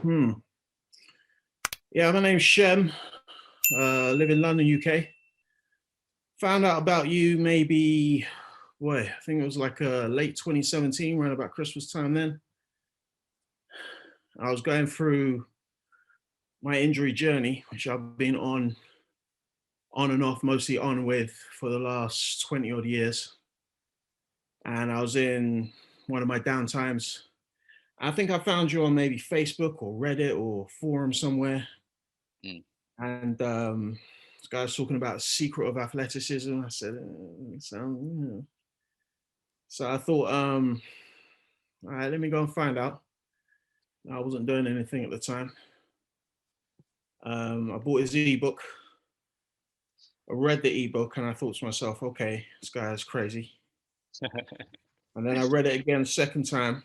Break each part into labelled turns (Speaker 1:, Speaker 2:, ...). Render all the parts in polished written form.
Speaker 1: Yeah, my name's Shem. Live in London, UK. Found out about you maybe, I think it was like late 2017, around about Christmas time then. I was going through my injury journey, which I've been on and off, mostly on with for the last 20 odd years. And I was in one of my downtimes. I think I found you on maybe Facebook or Reddit or forum somewhere.
Speaker 2: Mm.
Speaker 1: And this guy was talking about the secret of athleticism. I said, so I thought, all right, let me go and find out. I wasn't doing anything at the time. I bought his ebook. I read the ebook and I thought to myself, okay, this guy is crazy. And then I read it again second time. I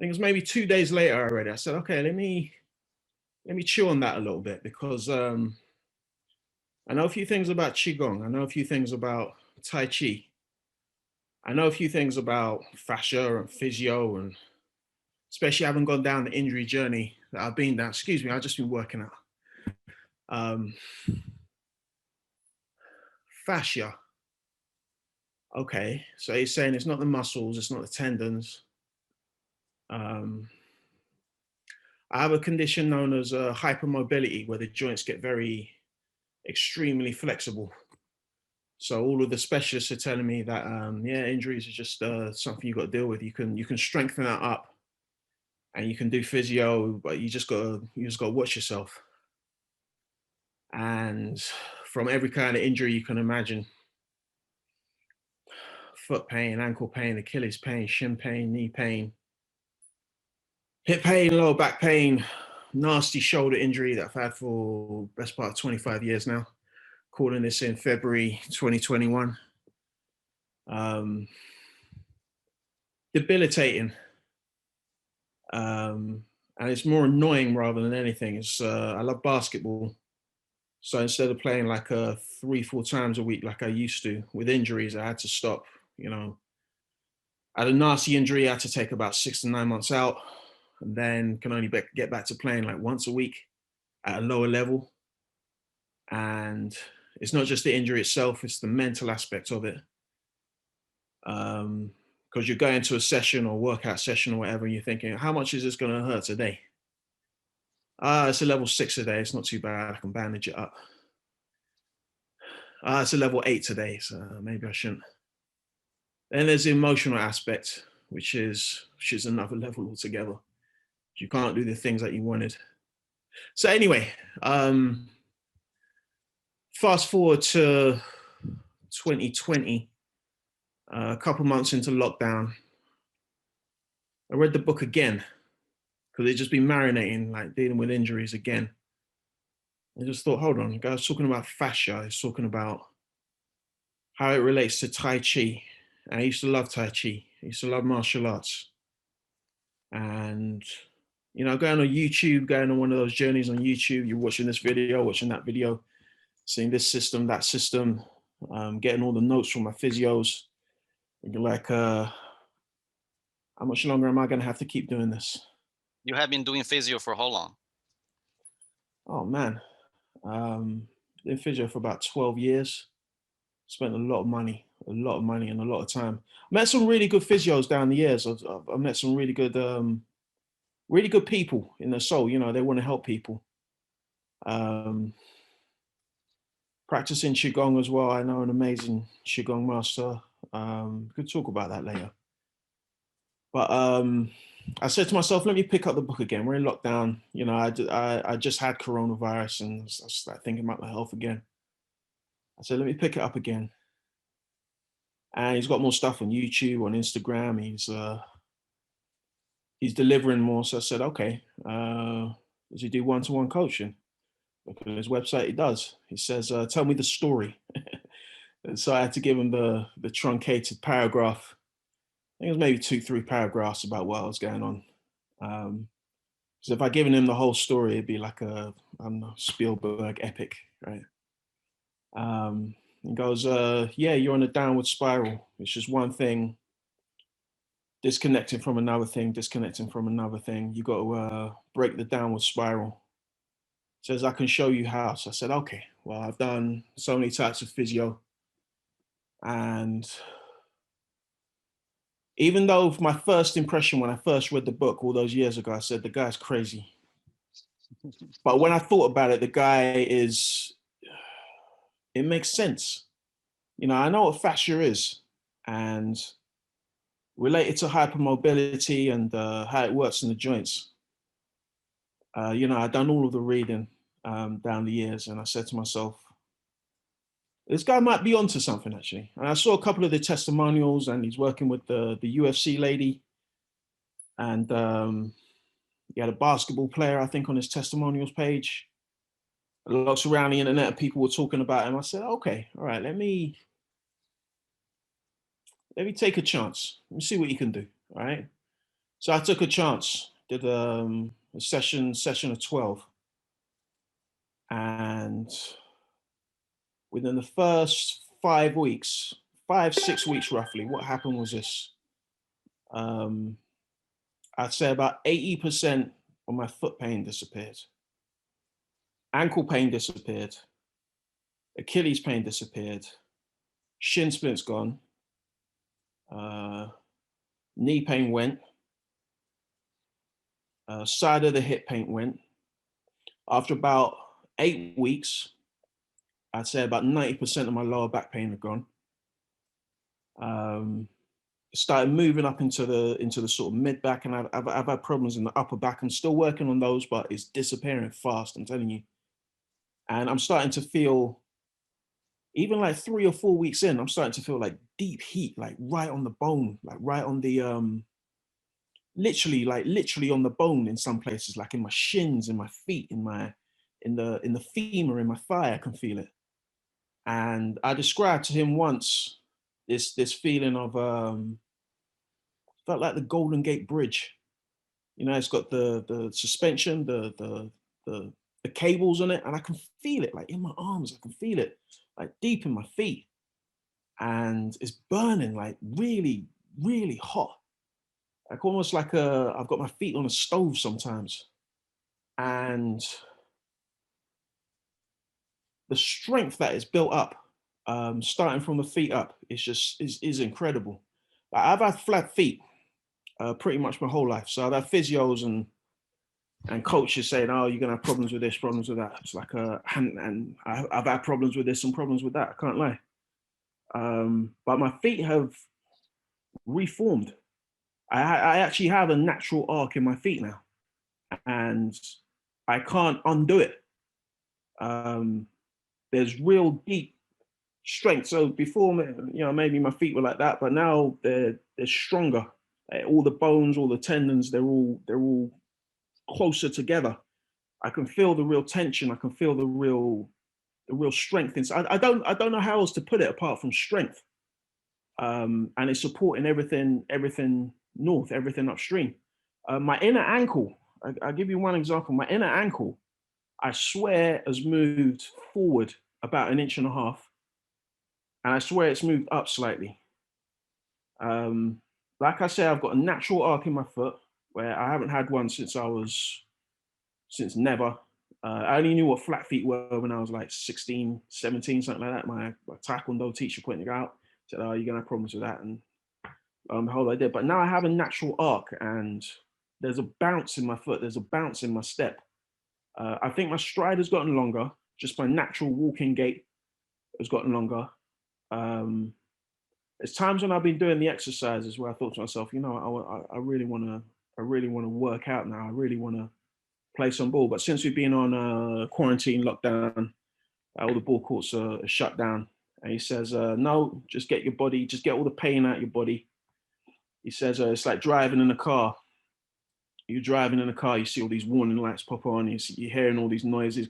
Speaker 1: think it was maybe 2 days later I read it. I said, okay, let me chew on that a little bit, because I know a few things about Qigong. I know a few things about Tai Chi. I know a few things about fascia and physio, and especially having gone down the injury journey that I've been down. Excuse me, I've just been working out. Fascia. Okay, so he's saying it's not the muscles, it's not the tendons. I have a condition known as hypermobility, where the joints get very extremely flexible. So all of the specialists are telling me that injuries are just something you got to deal with. You can strengthen that up, and you can do physio, but you just got to watch yourself. And from every kind of injury you can imagine: foot pain, ankle pain, Achilles pain, shin pain, knee pain, hip pain, lower back pain, nasty shoulder injury that I've had for the best part of 25 years now. Calling this in February 2021. Debilitating. And it's more annoying rather than anything. I love basketball. So instead of playing like 3-4 times a week like I used to, with injuries, I had to stop. I had a nasty injury. I had to take about 6 to 9 months out, and then can only get back to playing like once a week at a lower level. And it's not just the injury itself, it's the mental aspect of it. Because you're going to a session or workout session or whatever, and you're thinking, how much is this going to hurt today? It's a level 6 today. It's not too bad. I can bandage it up. It's a level 8 today, so maybe I shouldn't. Then there's the emotional aspect, which is another level altogether. You can't do the things that you wanted. So anyway, fast forward to 2020, a couple months into lockdown, I read the book again, because it's just been marinating, like dealing with injuries again. I just thought, hold on, the guy's talking about fascia. He's talking about how it relates to Tai Chi. And I used to love Tai Chi. I used to love martial arts. And, going on YouTube, going on one of those journeys on YouTube, you're watching this video, watching that video, seeing this system, that system, getting all the notes from my physios. And you're like, how much longer am I going to have to keep doing this?
Speaker 2: You have been doing physio for how long?
Speaker 1: Oh, man. In physio for about 12 years. Spent a lot of money and a lot of time. Met some really good physios down the years. I've met some really good people in their soul. They want to help people. Practicing Qigong as well. I know an amazing Qigong master. Could talk about that later. But I said to myself, let me pick up the book again. We're in lockdown. I just had coronavirus, and I started thinking about my health again. I said, let me pick it up again. And he's got more stuff on YouTube, on Instagram. He's delivering more. So I said, okay, does he do one-to-one coaching? Look at his website, he does. He says, tell me the story. And so I had to give him the truncated paragraph. I think it was maybe 2-3 paragraphs about what was going on. So if I'd given him the whole story, it'd be like I don't know, Spielberg epic, right? He goes, yeah, you're on a downward spiral. It's just one thing disconnecting from another thing, disconnecting from another thing. You got to break the downward spiral. Says, I can show you how. So I said, okay, well, I've done so many types of physio. And even though my first impression when I first read the book all those years ago, I said, the guy's crazy. But when I thought about it, the guy is, it makes sense. You know, I know what fascia is, and related to hypermobility and how it works in the joints. You know, I've done all of the reading down the years, and I said to myself, this guy might be onto something, actually. And I saw a couple of the testimonials, and he's working with the UFC lady, and he had a basketball player, I think, on his testimonials page. Lots around the internet, people were talking about him. I said, okay, all right, let me take a chance. Let me see what you can do, all right? So I took a chance, did a session of 12. And within the first 5 weeks, 6 weeks roughly, what happened was this. I'd say about 80% of my foot pain disappeared. Ankle pain disappeared. Achilles pain disappeared. Shin splint's gone. Knee pain went. Side of the hip pain went. After about 8 weeks, I'd say about 90% of my lower back pain had gone. Started moving up into the sort of mid back, and I've had problems in the upper back. I'm still working on those, but it's disappearing fast, I'm telling you. And I'm starting to feel, even like 3 or 4 weeks in, I'm starting to feel like deep heat, like right on the bone, like right on the literally on the bone in some places, like in my shins, in my feet, in the femur, in my thigh, I can feel it. And I described to him once this feeling of felt like the Golden Gate Bridge. You know, it's got the suspension, the cables on it, and I can feel it like in my arms. I can feel it like deep in my feet, and it's burning like really, really hot, like almost like I've got my feet on a stove sometimes. And the strength that is built up, starting from the feet up, is incredible. Like, I've had flat feet pretty much my whole life. So I've had physios and coaches saying, "Oh, you're gonna have problems with this, problems with that." It's like and I've had problems with this and problems with that. I can't lie. But my feet have reformed. I actually have a natural arc in my feet now, and I can't undo it. There's real deep strength. So before, you know, maybe my feet were like that, but now they're stronger. All the bones, all the tendons, they're all closer together. I can feel the real tension. I can feel the real strength inside. I don't know how else to put it apart from strength. And it's supporting everything north, everything upstream. My inner ankle, I'll give you one example. My inner ankle, I swear, has moved forward about 1.5 inches, and I swear it's moved up slightly. Like I say, I've got a natural arc in my foot where I haven't had one since never. I only knew what flat feet were when I was like 16, 17, something like that. My taekwondo teacher pointed it out, said, "Oh, you're gonna have problems with that," and the whole idea. But now I have a natural arc, and there's a bounce in my foot. There's a bounce in my step. I think my stride has gotten longer. Just my natural walking gait has gotten longer. There's times when I've been doing the exercises where I thought to myself, you know, I really want to work out now. I really want to play some ball. But since we've been on quarantine lockdown, all the ball courts are shut down. And he says, no, just get all the pain out of your body. He says, it's like driving in a car. You're driving in a car, you see all these warning lights pop on, you're hearing all these noises.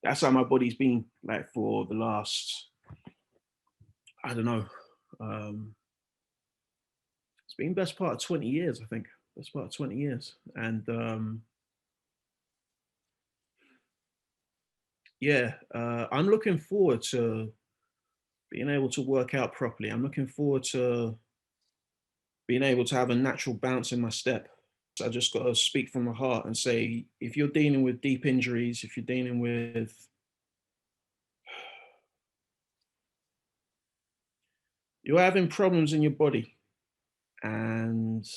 Speaker 1: That's how my body's been like for the last, I don't know. It's been best part of 20 years, I think. Best part of 20 years. And yeah, I'm looking forward to being able to work out properly. I'm looking forward to being able to have a natural bounce in my step. So I just got to speak from the heart and say, if you're dealing with deep injuries, if you're dealing with, you're having problems in your body and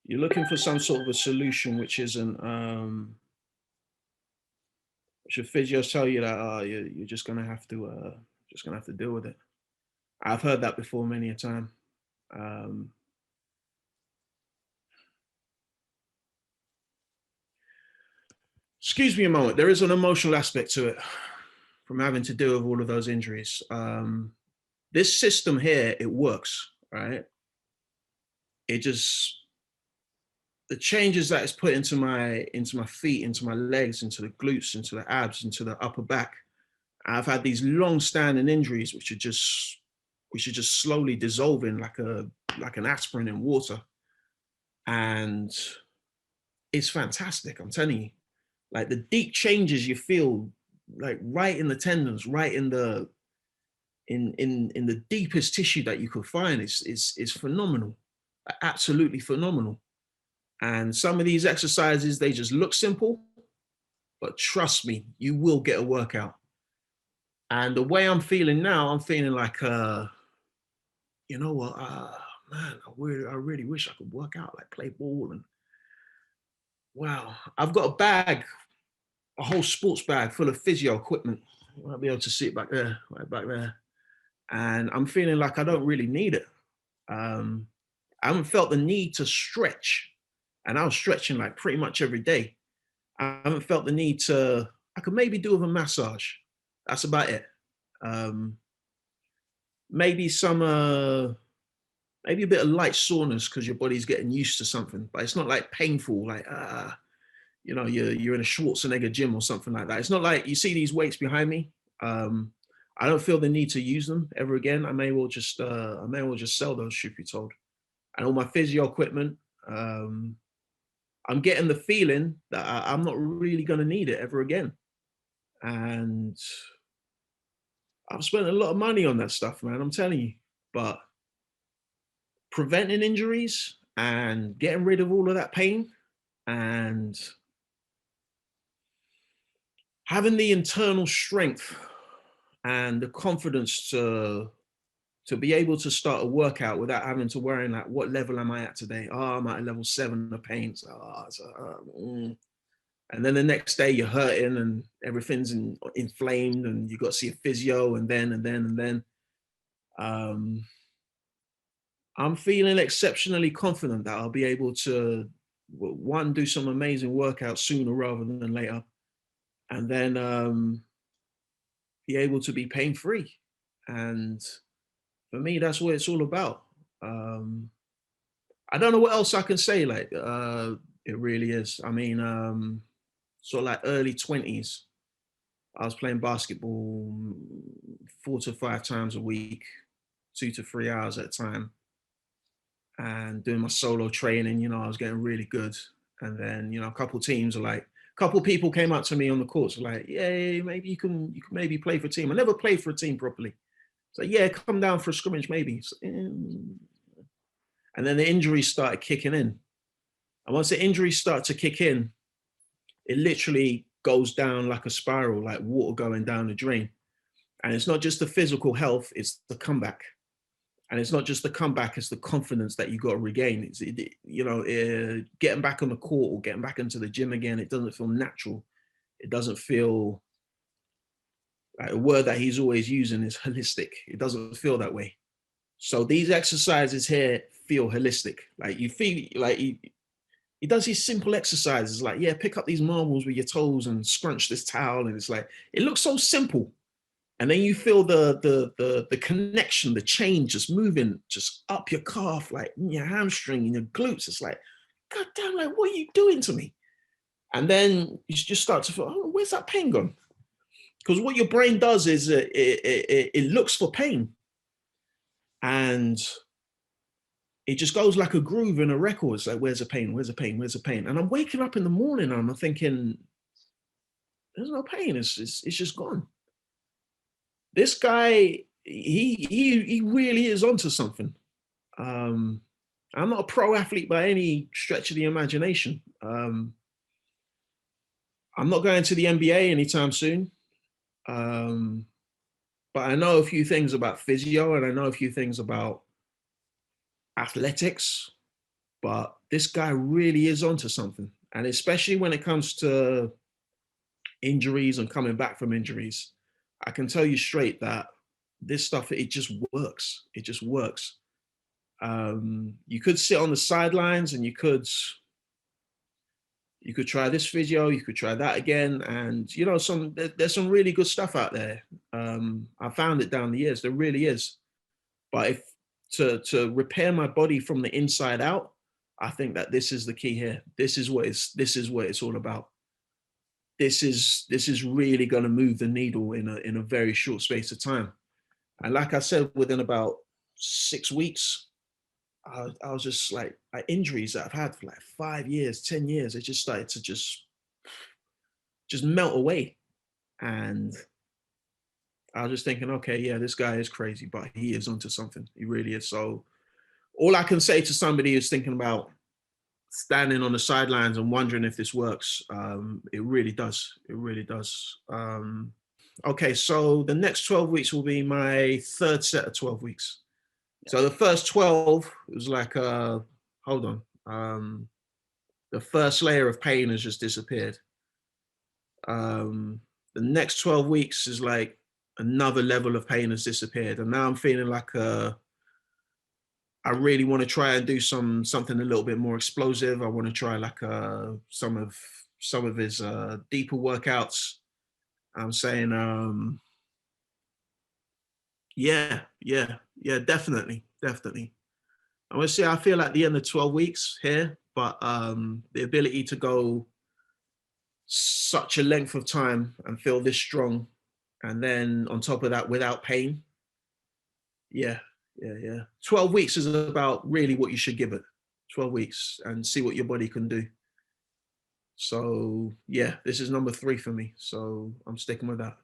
Speaker 1: you're looking for some sort of a solution, which isn't, which your physios tell you that you're just gonna have to, deal with it. I've heard that before many a time. Um, excuse me a moment. There is an emotional aspect to it from having to deal with all of those injuries. This system here, it works, right? It just, the changes that it's put into my feet, into my legs, into the glutes, into the abs, into the upper back. I've had these long-standing injuries which are just slowly dissolving like an aspirin in water, and it's fantastic. I'm telling you, like the deep changes you feel, like right in the tendons, right in the in the deepest tissue that you could find, is phenomenal, absolutely phenomenal. And some of these exercises, they just look simple, but trust me, you will get a workout. And the way I'm feeling now, I'm feeling like, you know what, man, I really wish I could work out, like play ball. And wow, I've got a bag, a whole sports bag full of physio equipment. I'll be able to see it back there, right back there. And I'm feeling like I don't really need it. Um, I haven't felt the need to stretch. And I was stretching like pretty much every day. I haven't felt the need to, I could maybe do with a massage. That's about it. Um, maybe maybe a bit of light soreness because your body's getting used to something, but it's not like painful, like, you're in a Schwarzenegger gym or something like that. It's not like you see these weights behind me. Um, I don't feel the need to use them ever again. I may well just sell those, should be told. And all my physio equipment, I'm getting the feeling that I'm not really going to need it ever again. And I've spent a lot of money on that stuff, man. I'm telling you. But preventing injuries and getting rid of all of that pain and having the internal strength and the confidence to be able to start a workout without having to worry like, what level am I at today? Oh, I'm at level 7 of pain. And then the next day you're hurting and everything's inflamed and you got to see a physio and then. I'm feeling exceptionally confident that I'll be able to, one, do some amazing workouts sooner rather than later, and then be able to be pain free. And for me, that's what it's all about. I don't know what else I can say. Like, it really is. I mean, sort of like early 20s, I was playing basketball 4 to 5 times a week, 2 to 3 hours at a time, and doing my solo training. I was getting really good. And then, a couple teams are like, a couple people came up to me on the courts, like, yeah, maybe you can maybe play for a team. I never played for a team properly. So yeah, come down for a scrimmage maybe. And then the injuries started kicking in. And once the injuries start to kick in, it literally goes down like a spiral, like water going down the drain. And it's not just the physical health, it's the comeback. And it's not just the comeback, it's the confidence that you got to regain. It's, getting back on the court or getting back into the gym again, it doesn't feel natural. It doesn't feel, like a word that he's always using is holistic. It doesn't feel that way. So these exercises here feel holistic. Like you feel like he does these simple exercises, like, yeah, pick up these marbles with your toes and scrunch this towel. And it's like, it looks so simple. And then you feel the connection, the chain just moving just up your calf, like in your hamstring, in your glutes. It's like, God damn, like, what are you doing to me? And then you just start to feel, oh, where's that pain gone? Because what your brain does is it looks for pain. And it just goes like a groove in a record. It's like, where's the pain? Where's the pain? Where's the pain? And I'm waking up in the morning and I'm thinking, there's no pain. It's just gone. This guy he really is onto something. I'm not a pro athlete by any stretch of the imagination. I'm not going to the NBA anytime soon. But I know a few things about physio, and I know a few things about athletics, but this guy really is onto something. And especially when it comes to injuries and coming back from injuries, I can tell you straight that this stuff, it just works. It just works. You could sit on the sidelines and you could try this physio, you could try that again. And, you know, there's some really good stuff out there. I found it down the years, there really is. But if to repair my body from the inside out, I think that this is the key here. This is what it's all about. This is really going to move the needle in a very short space of time. And like I said, within about 6 weeks, I was just like, injuries that I've had for like 5 years, 10 years, it just started to just melt away. And I was just thinking, okay, yeah, this guy is crazy, but he is onto something. He really is. So all I can say to somebody who's thinking about standing on the sidelines and wondering if this works, it really does. It really does. Okay, so the next 12 weeks will be my third set of 12 weeks. So the first 12 was like, hold on. The first layer of pain has just disappeared. The next 12 weeks is like another level of pain has disappeared. And now I'm feeling like I really want to try and do something a little bit more explosive. I want to try like some of his deeper workouts. I'm saying, yeah, definitely. I want to see how I feel at the end of 12 weeks here, but the ability to go such a length of time and feel this strong, and then on top of that, without pain. Yeah. 12 weeks is about really what you should give it. 12 weeks and see what your body can do. So yeah, this is number 3 for me. So I'm sticking with that.